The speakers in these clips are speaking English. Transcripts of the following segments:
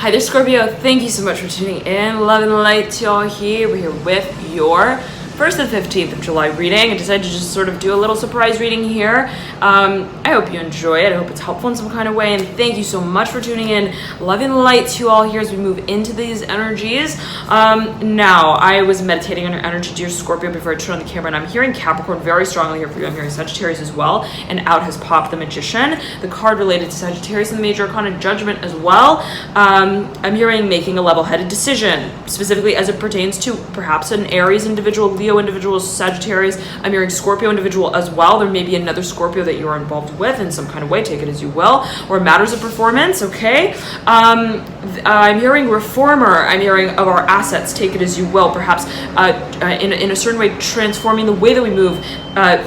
Hi there, Scorpio. Thank you so much for tuning in. Love and light to y'all here. We're here with your 1st and 15th of July reading. I decided to just sort of do a little surprise reading here. I hope you enjoy it. I hope it's helpful in some kind of way. And thank you so much for tuning in. Love and light to you all here as we move into these energies. Now, I was meditating on your energy, dear Scorpio, before I turned on the camera. And I'm hearing Capricorn very strongly here for you. I'm hearing Sagittarius as well. And out has popped the Magician, the card related to Sagittarius and the Major Arcana Judgment as well. I'm hearing making a level-headed decision, specifically as it pertains to perhaps an Aries individual, Leo individual, Sagittarius. I'm hearing Scorpio individual as well. There may be another Scorpio that you are involved with in some kind of way, take it as you will, or matters of performance, okay? I'm hearing reformer. I'm hearing of our assets, take it as you will, perhaps in a certain way transforming the way that we move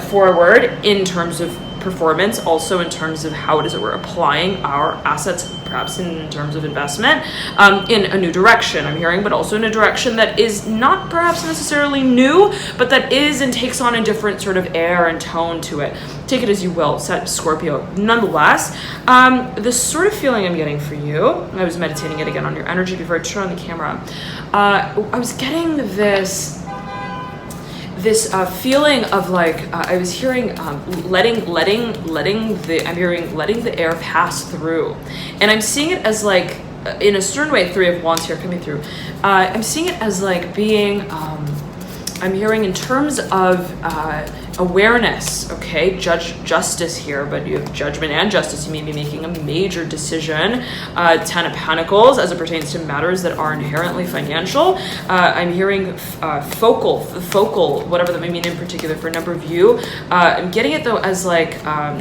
forward in terms of performance, also in terms of how it is that we're applying our assets, perhaps in terms of investment, in a new direction, I'm hearing, but also in a direction that is not perhaps necessarily new, but that is and takes on a different sort of air and tone to it. Take it as you will, Scorpio. Nonetheless, the sort of feeling I'm getting for you, I was meditating it again on your energy before I turn on the camera, I was getting this feeling of like I was hearing letting the air pass through, and I'm seeing it as like in a certain way. 3 of Wands here coming through. I'm seeing it as like being I'm hearing in terms of awareness, okay, justice here, but you have judgment and justice. You may be making a major decision. 10 of Pentacles as it pertains to matters that are inherently financial. I'm hearing focal, whatever that may mean in particular for a number of you. I'm getting it though as like,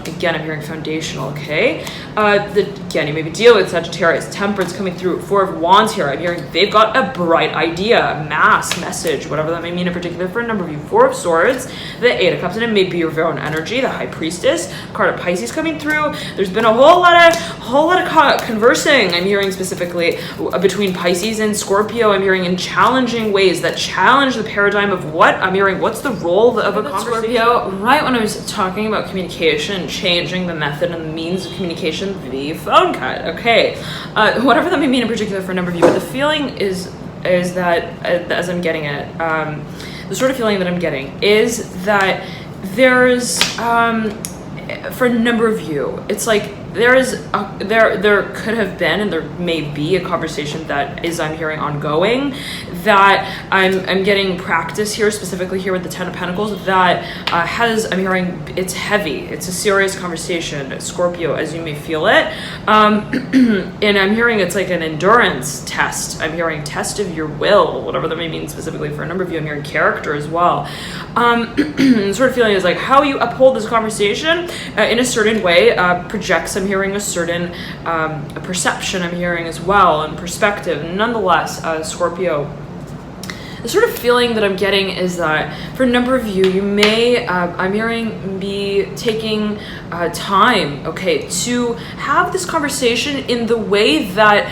again, I'm hearing foundational, okay? Again, you maybe deal with Sagittarius, Temperance coming through. 4 of Wands here. I'm hearing they've got a bright idea, mass message, whatever that may mean in particular for a number of you. 4 of Swords, the 8 of Cups, and it may be your own energy, the High Priestess, card of Pisces coming through. There's been a whole lot of conversing, I'm hearing specifically between Pisces and Scorpio. I'm hearing in challenging ways that challenge the paradigm of what I'm hearing. What's the role of a conversation? Scorpio, right when I was talking about communication, changing the method and the means of communication, the phone cut. Okay, whatever that may mean in particular for a number of you, but the feeling is that as I'm getting it, the sort of feeling that I'm getting is that there's for a number of you, it's like there could have been and there may be a conversation that is, I'm hearing, ongoing, that I'm getting practice here, specifically here with the 10 of Pentacles, that I'm hearing it's heavy, it's a serious conversation, Scorpio, as you may feel it, and I'm hearing it's like an endurance test. I'm hearing test of your will, whatever that may mean specifically for a number of you. I'm hearing character as well. Sort of feeling is like how you uphold this conversation in a certain way projects, I'm hearing, a certain a perception, I'm hearing as well, and perspective. Nonetheless, Scorpio, the sort of feeling that I'm getting is that for a number of you, you may, I'm hearing, be taking time, okay, to have this conversation in the way that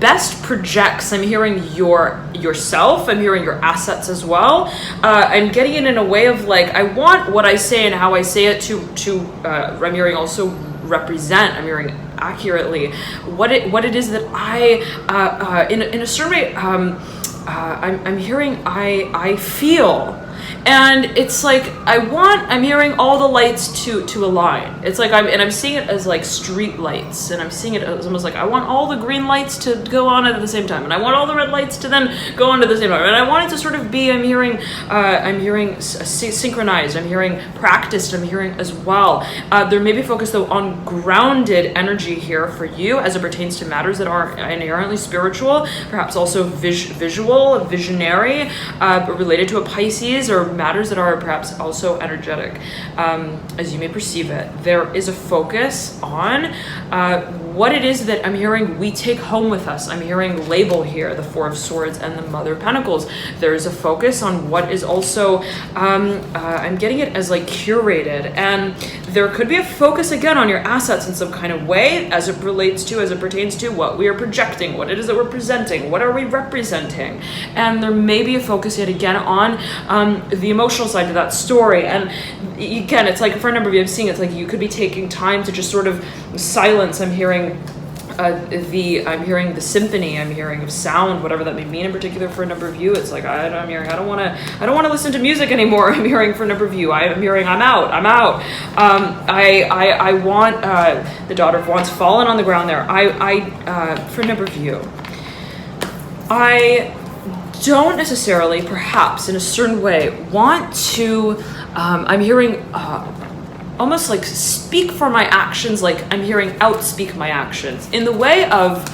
best projects, I'm hearing, yourself, I'm hearing your assets as well. I'm getting it in a way of like, I want what I say and how I say it to I'm hearing also represent, I'm hearing accurately what it is that I in a certain way I'm hearing I feel, and it's like I'm hearing all the lights to align. It's like I'm seeing it as like street lights, and I'm seeing it as almost like I want all the green lights to go on at the same time, and I want all the red lights to then go on at the same time, and I want it to sort of be, I'm hearing synchronized, I'm hearing practiced, I'm hearing as well. There may be focus though on grounded energy here for you as it pertains to matters that are inherently spiritual, perhaps also visual, visionary, but related to a Pisces, or matters that are perhaps also energetic, as you may perceive it. There is a focus on what it is that I'm hearing we take home with us. I'm hearing label here, the 4 of Swords and the Mother of Pentacles. There is a focus on what is also, I'm getting it as like curated, and there could be a focus again on your assets in some kind of way as it pertains to what we are projecting, what it is that we're presenting, what are we representing, and there may be a focus yet again on the emotional side of that story. And again, it's like for a number of you, I'm seeing it's like you could be taking time to just sort of silence, I'm hearing I'm hearing the symphony, I'm hearing of sound, whatever that may mean in particular for a number of you. It's like I'm hearing I don't want to listen to music anymore. I'm hearing for a number of you. I'm hearing I'm out. I want the Daughter of Wands fallen on the ground there. For a number of you, I don't necessarily, perhaps in a certain way, want to. I'm hearing. Almost like speak for my actions, like I'm hearing outspeak my actions in the way of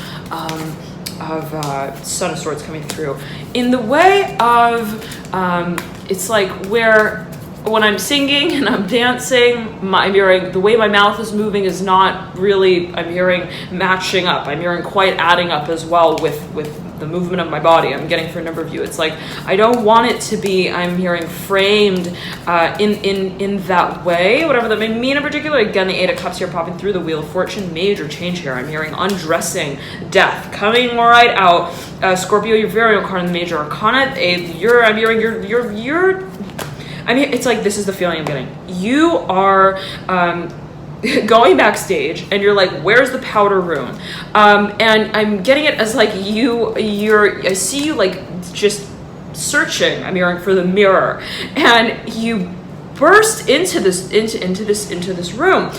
Son of Swords coming through, in the way of it's like where when I'm singing and I'm dancing, I'm hearing the way my mouth is moving is not really, I'm hearing matching up. I'm hearing quite adding up as well with the movement of my body. I'm getting for a number of you. It's like, I don't want it to be, I'm hearing framed in that way, whatever that may mean in particular. Again, the Eight of Cups here popping through, the Wheel of Fortune, major change here. I'm hearing undressing, death, coming right out. Scorpio, your very own card in the Major Arcana. It's like, this is the feeling I'm getting. You are going backstage and you're like, where's the powder room? And I'm getting it as like I see you like just searching, I'm hearing for the mirror, and you burst into this room.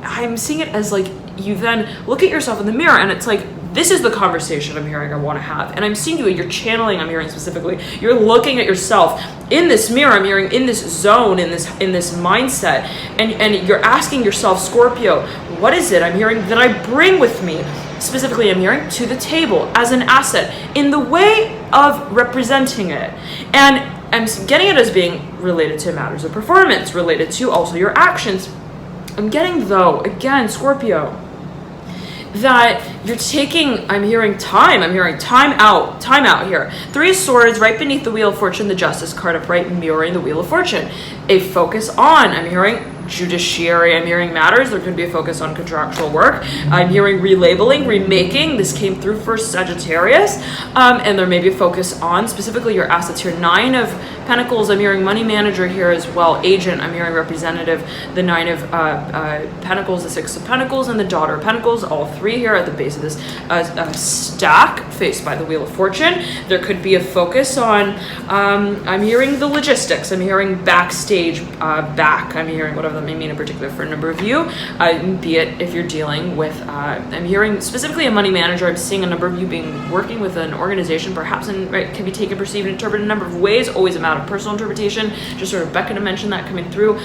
I'm seeing it as like you then look at yourself in the mirror and it's like, this is the conversation I'm hearing I want to have. And I'm seeing you're channeling, I'm hearing specifically, you're looking at yourself in this mirror, I'm hearing in this zone, in this mindset, and you're asking yourself, Scorpio, what is it I'm hearing that I bring with me? Specifically, I'm hearing to the table as an asset in the way of representing it. And I'm getting it as being related to matters of performance, related to also your actions. I'm getting, though, again, Scorpio, that you're taking, I'm hearing time out here. Three of Swords right beneath the Wheel of Fortune, the Justice card upright mirroring the Wheel of Fortune. A focus on, I'm hearing judiciary, I'm hearing matters. There could be a focus on contractual work. I'm hearing relabeling, remaking. This came through for Sagittarius. And there may be a focus on specifically your assets here. Nine of Pentacles, I'm hearing money manager here as well. Agent, I'm hearing representative. The Nine of Pentacles, the Six of Pentacles, and the Daughter of Pentacles. All three here at the base of this stack faced by the Wheel of Fortune. There could be a focus on, I'm hearing the logistics. I'm hearing backstage, I'm hearing whatever that may mean in particular for a number of you, be it if you're dealing with, I'm hearing specifically a money manager. I'm seeing a number of you working with an organization, perhaps, and right, can be taken, perceived, and interpreted in a number of ways. Always a matter of personal interpretation. Just sort of Becca to mention that coming through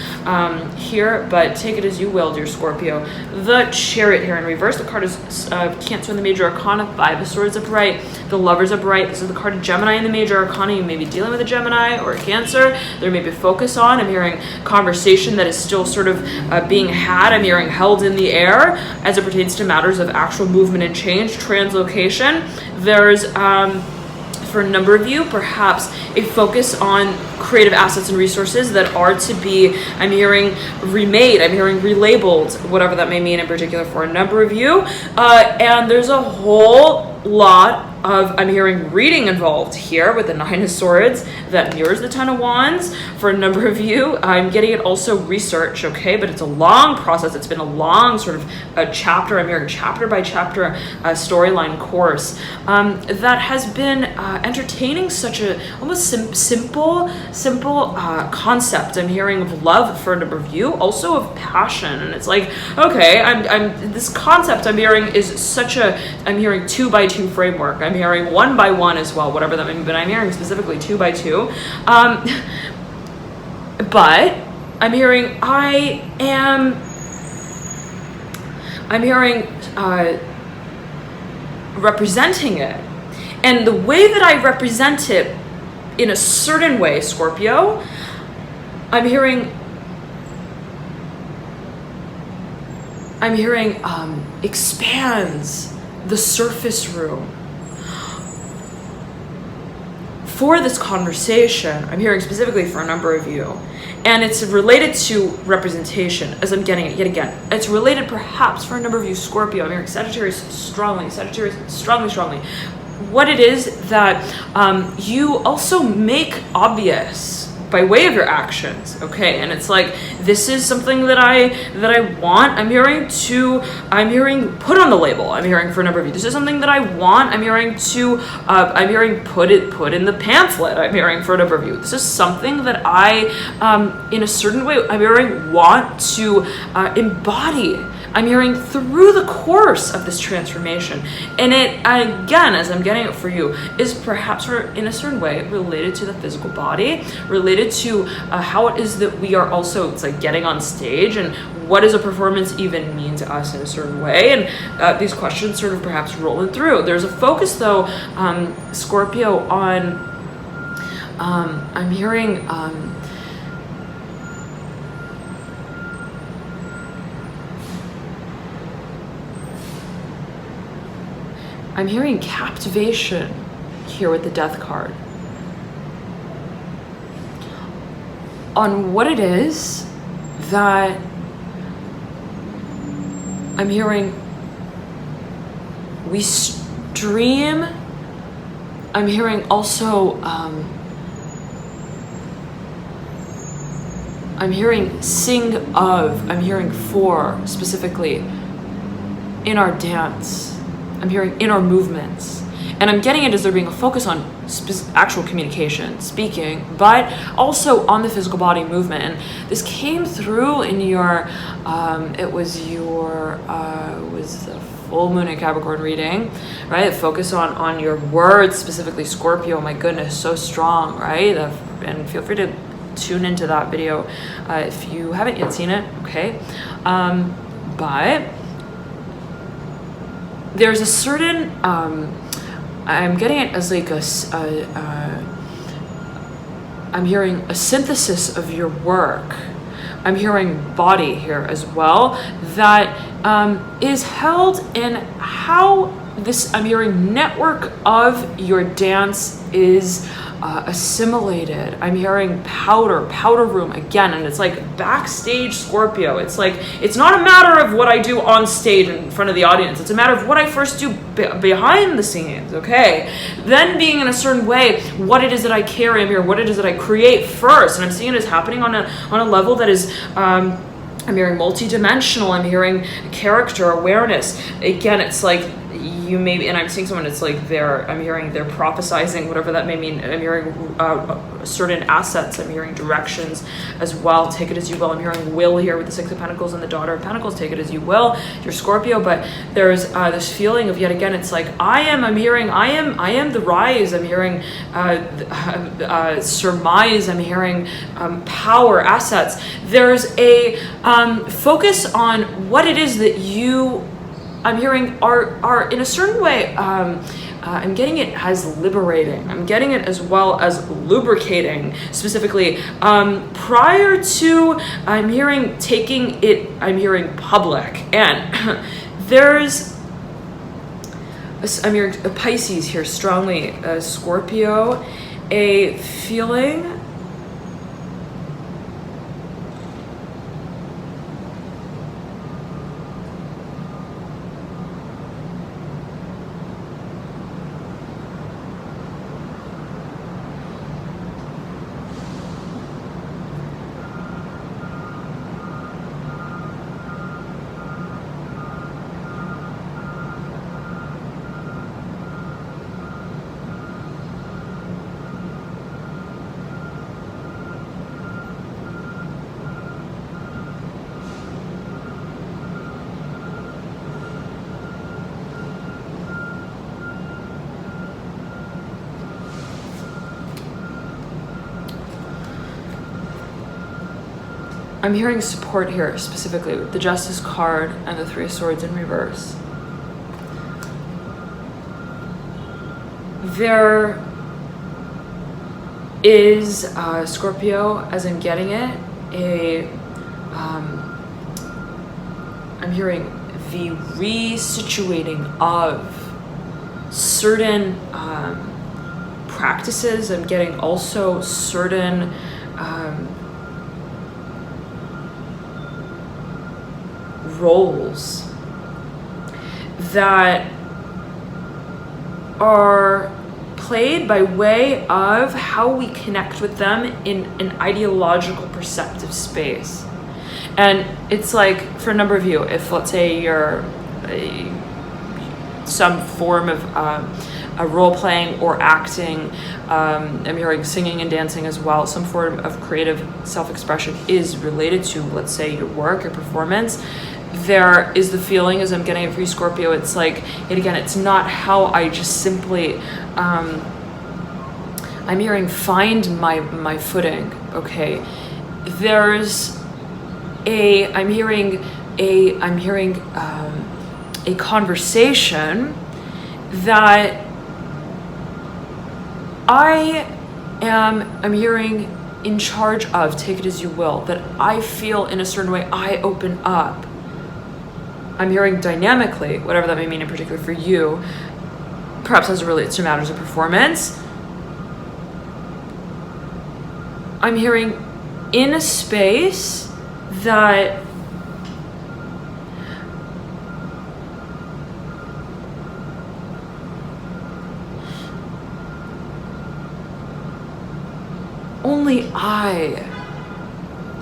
here, but take it as you will, dear Scorpio. The Chariot here in reverse. The card is Cancer in the Major Arcana, Five of Swords upright, the Lovers upright. This is the card of Gemini in the Major Arcana. You may be dealing with a Gemini or a Cancer. There may be a focus on, I'm hearing conversation that is still sort of being had. I'm hearing held in the air as it pertains to matters of actual movement and change, translocation. There's for a number of you, perhaps a focus on creative assets and resources that are to be, I'm hearing remade, I'm hearing relabeled, whatever that may mean in particular for a number of you. And there's a whole lot of, I'm hearing reading involved here with the Nine of Swords that mirrors the Ten of Wands. For a number of you, I'm getting it also research, okay? But it's a long process. It's been a long sort of a chapter, I'm hearing chapter by chapter storyline course that has been entertaining such a almost simple concept. I'm hearing of love for a number of you, also of passion. And it's like, okay, I'm this concept I'm hearing is such a, I'm hearing 2x2 framework. I'm hearing 1x1 as well, whatever that may be, but I'm hearing specifically 2x2. But I'm hearing I'm hearing representing it. And the way that I represent it in a certain way, Scorpio, I'm hearing expands the surface room for this conversation. I'm hearing specifically for a number of you, and it's related to representation as I'm getting it yet again. It's related perhaps for a number of you, Scorpio. I'm hearing Sagittarius strongly. What it is that you also make obvious by way of your actions. Okay, and it's like, this is something that I want. I'm hearing put on the label. I'm hearing for a number of you. This is something that I want. I'm hearing put in the pamphlet. I'm hearing for a number of you. This is something that I, in a certain way, I'm hearing want to embody. I'm hearing through the course of this transformation. And it, again, as I'm getting it for you, is perhaps in a certain way related to the physical body, related to how it is that we are also, it's like getting on stage, and what does a performance even mean to us in a certain way? And these questions sort of perhaps rolling through. There's a focus though, Scorpio, on, I'm hearing, I'm hearing captivation here with the Death card on what it is that I'm hearing we stream. I'm hearing also I'm hearing sing of, I'm hearing for specifically in our dance. I'm hearing in our movements, and I'm getting it as there being a focus on actual communication, speaking, but also on the physical body movement. And this came through in your, it was the full moon in Capricorn reading, right? Focus on your words, specifically Scorpio. My goodness, so strong, right? And feel free to tune into that video if you haven't yet seen it, okay? But there's a certain, I'm getting it as like I'm hearing a synthesis of your work. I'm hearing body here as well, that is held in how this, I'm hearing network of your dance is assimilated. I'm hearing powder room again, and it's like backstage Scorpio. It's like, it's not a matter of what I do on stage in front of the audience. It's a matter of what I first do behind the scenes, okay? Then being in a certain way, what it is that I carry, I'm here, what it is that I create first, and I'm seeing it as happening on a level that is, I'm hearing multi-dimensional. I'm hearing character awareness. Again, it's like, you maybe, and I'm seeing someone, it's like I'm hearing they're prophesizing, whatever that may mean. I'm hearing certain assets. I'm hearing directions as well. Take it as you will. I'm hearing will here with the Six of Pentacles and the Daughter of Pentacles. Take it as you will. You're Scorpio, but there's this feeling of, yet again, it's like I am the rise. I'm hearing surmise. I'm hearing power, assets. There's a focus on what it is that you, I'm hearing are in a certain way, I'm getting it as liberating. I'm getting it as well as lubricating, specifically. Prior to, I'm hearing taking it, I'm hearing public. And there's, I'm hearing a Pisces here strongly, Scorpio, a feeling I'm hearing support here, specifically with the Justice card and the Three of Swords in reverse. There is, Scorpio, as I'm getting it, I'm hearing the resituating of certain practices. I'm getting also certain roles that are played by way of how we connect with them in an ideological perceptive space. And it's like, for a number of you, if let's say you're some form of a role playing or acting, I'm hearing singing and dancing as well, some form of creative self-expression is related to, let's say, your work, your performance, there is the feeling, as I'm getting it for you, Scorpio, it's like, and again, it's not how I just simply, I'm hearing find my footing, okay? There's I'm hearing a conversation that I'm hearing in charge of, take it as you will, that I feel in a certain way, I open up. I'm hearing dynamically, whatever that may mean in particular for you, perhaps as it relates to matters of performance. I'm hearing in a space that only I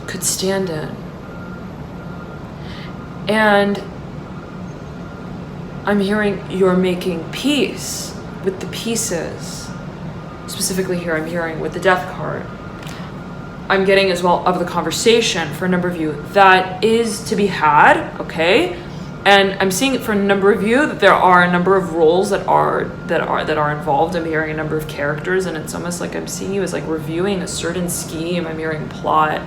could stand in. And I'm hearing you're making peace with the pieces. Specifically here, I'm hearing with the Death card. I'm getting as well of the conversation for a number of you that is to be had, okay? And I'm seeing it for a number of you that there are a number of roles that are involved. I'm hearing a number of characters, and it's almost like I'm seeing you as like reviewing a certain scheme. I'm hearing plot,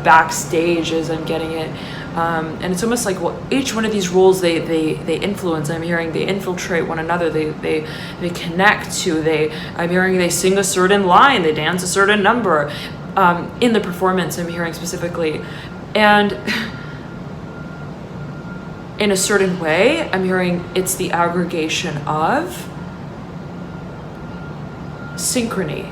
backstage as I'm getting it. And it's almost like, well, each one of these roles they influence. I'm hearing they infiltrate one another. They connect to. I'm hearing they sing a certain line. They dance a certain number. In the performance, I'm hearing specifically, and in a certain way, I'm hearing it's the aggregation of synchrony.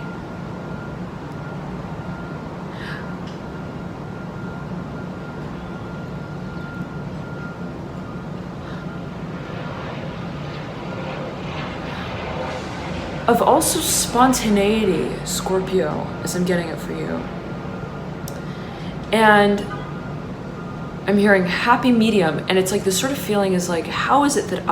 Of also spontaneity, Scorpio, as I'm getting it for you. And I'm hearing happy medium, and it's like this sort of feeling is like, how is it that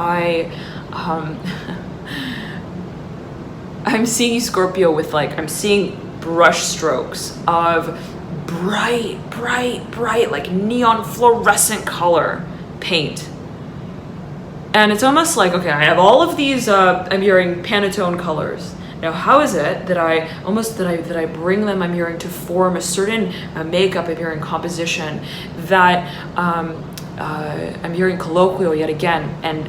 I'm seeing you, Scorpio, with like, I'm seeing brush strokes of bright, like neon fluorescent color paint. And it's almost like, okay, I have all of these, I'm hearing Pantone colors. Now, how is it that I bring them, I'm hearing, to form a certain makeup, I'm hearing composition that I'm hearing colloquial yet again, and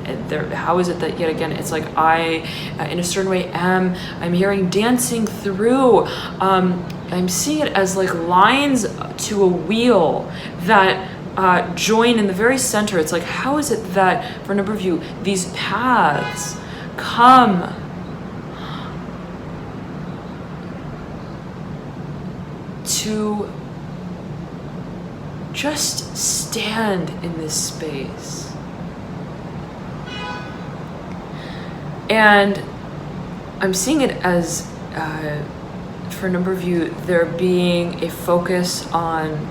how is it that yet again, it's like I, in a certain way, I'm hearing dancing through, I'm seeing it as like lines to a wheel that join in the very center. It's like, how is it that, for a number of you, these paths come to just stand in this space? And I'm seeing it as, for a number of you, there being a focus on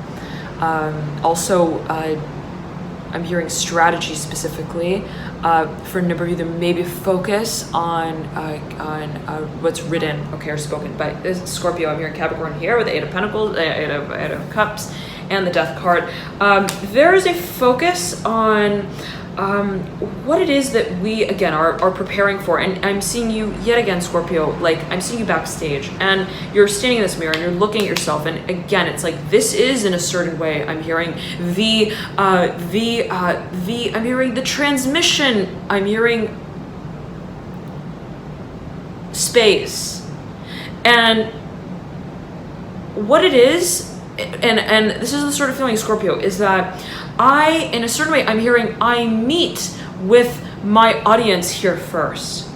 also, I'm hearing strategy specifically. For a number of you, there may be a focus on what's written, okay, or spoken. But this Scorpio, I'm hearing Capricorn here with the Eight of Pentacles, Eight of Cups, and the Death card. There is a focus on what it is that we, again, are preparing for. And I'm seeing you, yet again, Scorpio, like, I'm seeing you backstage, and you're standing in this mirror, and you're looking at yourself, and again, it's like, this is, in a certain way, I'm hearing I'm hearing the transmission, I'm hearing space. And what it is, and this is the sort of feeling, Scorpio, is that I, in a certain way, I'm hearing I meet with my audience here first,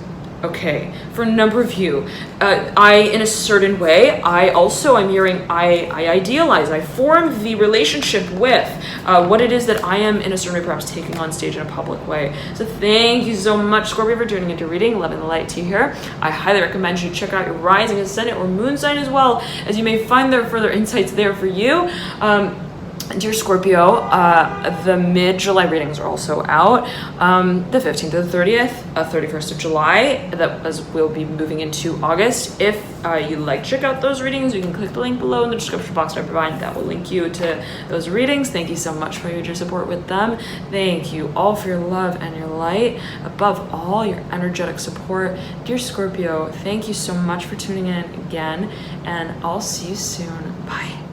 Okay, for a number of you, in a certain way, I'm hearing, I idealize, I form the relationship with what it is that I am in a certain way, perhaps taking on stage in a public way. So thank you so much, Scorpio, for tuning into reading, loving the light to you here. I highly recommend you check out your rising, ascendant, or moon sign as well, as you may find there further insights there for you. Dear Scorpio, the mid-July readings are also out. The 15th to the 30th, 31st of July, as we'll be moving into August. If you'd like to check out those readings, you can click the link below in the description box I provide. That will link you to those readings. Thank you so much for your support with them. Thank you all for your love and your light. Above all, your energetic support. Dear Scorpio, thank you so much for tuning in again, and I'll see you soon. Bye.